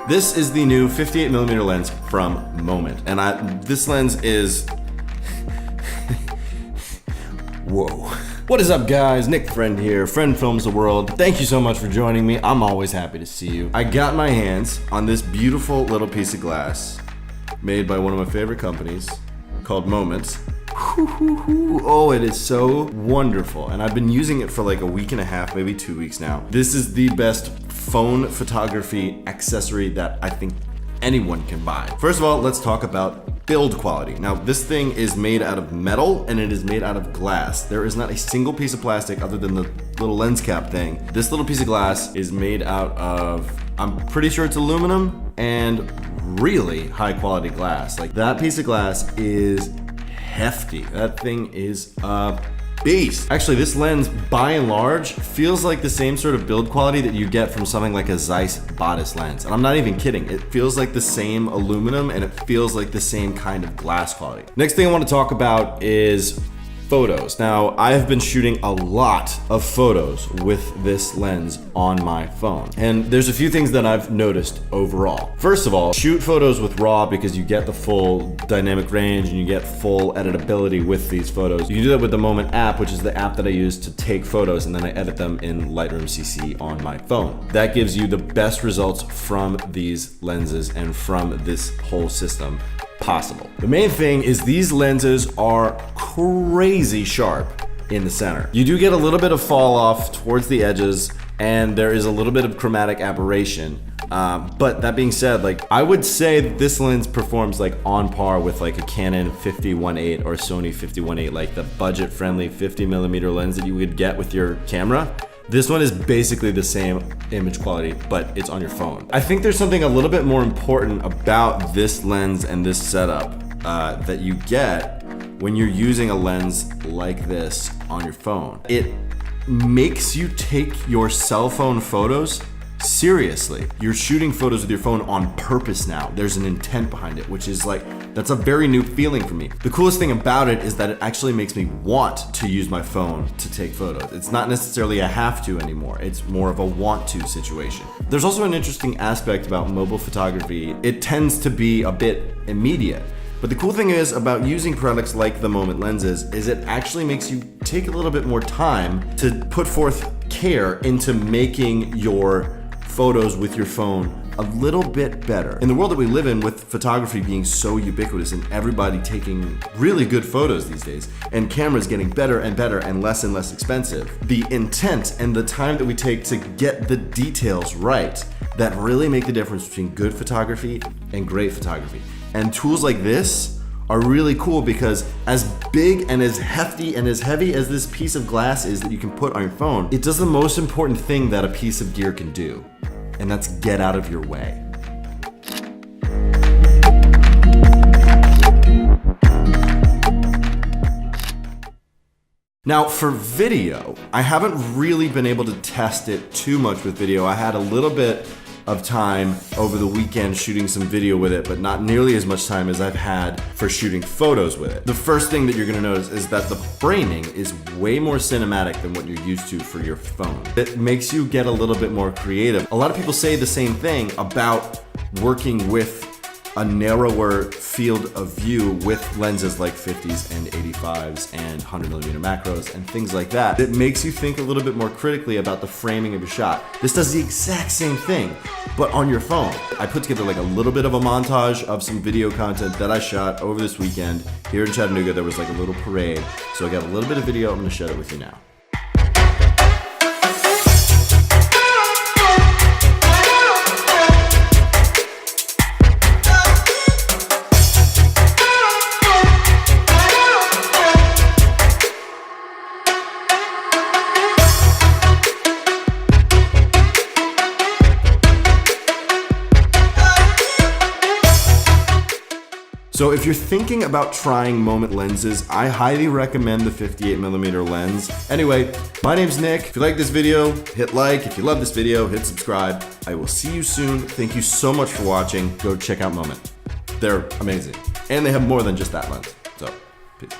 This is the new 58mm lens from Moment, and this lens is whoa. What is up, guys? Nick Friend here, Friend Films the World. Thank you so much for joining me. I'm always happy to see you. I got my hands on this beautiful little piece of glass made by one of my favorite companies called Moment. Oh, it is so wonderful, and I've been using it for like a week and a half, maybe 2 weeks now. This is the best phone photography accessory that I think anyone can buy. First of all, let's talk about build quality. Now, this thing is made out of metal and it is made out of glass. There is not a single piece of plastic other than the little lens cap thing. This little piece of glass is made out of, I'm pretty sure it's aluminum and really high quality glass. Like, that piece of glass is hefty. That thing is a beast. Actually, this lens, by and large, feels like the same sort of build quality that you get from something like a Zeiss bodice lens. And I'm not even kidding. It feels like the same aluminum and it feels like the same kind of glass quality. Next thing I want to talk about is photos. Now, I have been shooting a lot of photos with this lens on my phone. And there's a few things that I've noticed overall. First of all, shoot photos with RAW because you get the full dynamic range and you get full editability with these photos. You can do that with the Moment app, which is the app that I use to take photos, and then I edit them in Lightroom CC on my phone. That gives you the best results from these lenses and from this whole system possible. The main thing is these lenses are crazy sharp in the center. You do get a little bit of fall off towards the edges, and there is a little bit of chromatic aberration. But that being said, like, I would say that this lens performs like on par with like a Canon 50-1.8 or Sony 50-1.8, like the budget-friendly 50mm lens that you would get with your camera. This one is basically the same image quality, but it's on your phone. I think there's something a little bit more important about this lens and this setup that you get when you're using a lens like this on your phone. It makes you take your cell phone photos seriously. You're shooting photos with your phone on purpose now. There's an intent behind it, which is like, that's a very new feeling for me. The coolest thing about it is that it actually makes me want to use my phone to take photos. It's not necessarily a have to anymore. It's more of a want to situation. There's also an interesting aspect about mobile photography. It tends to be a bit immediate. But the cool thing is about using products like the Moment lenses is it actually makes you take a little bit more time to put forth care into making your photos with your phone a little bit better. In the world that we live in, with photography being so ubiquitous and everybody taking really good photos these days, and cameras getting better and better and less expensive, the intent and the time that we take to get the details right that really make the difference between good photography and great photography. And tools like this are really cool because as big and as hefty and as heavy as this piece of glass is that you can put on your phone, it does the most important thing that a piece of gear can do, and that's get out of your way. Now, for video, I haven't really been able to test it too much with video. I had a little bit of time over the weekend shooting some video with it, but not nearly as much time as I've had for shooting photos with it. The first thing that you're gonna notice is that the framing is way more cinematic than what you're used to for your phone. It makes you get a little bit more creative. A lot of people say the same thing about working with a narrower field of view with lenses like 50s and 85s and 100mm macros and things like that. It makes you think a little bit more critically about the framing of your shot. This does the exact same thing, but on your phone. I put together like a little bit of a montage of some video content that I shot over this weekend. Here in Chattanooga, there was like a little parade. So I got a little bit of video, I'm gonna share it with you now. So if you're thinking about trying Moment lenses, I highly recommend the 58mm lens. Anyway, my name's Nick. If you like this video, hit like. If you love this video, hit subscribe. I will see you soon. Thank you so much for watching. Go check out Moment. They're amazing. And they have more than just that lens. So, peace.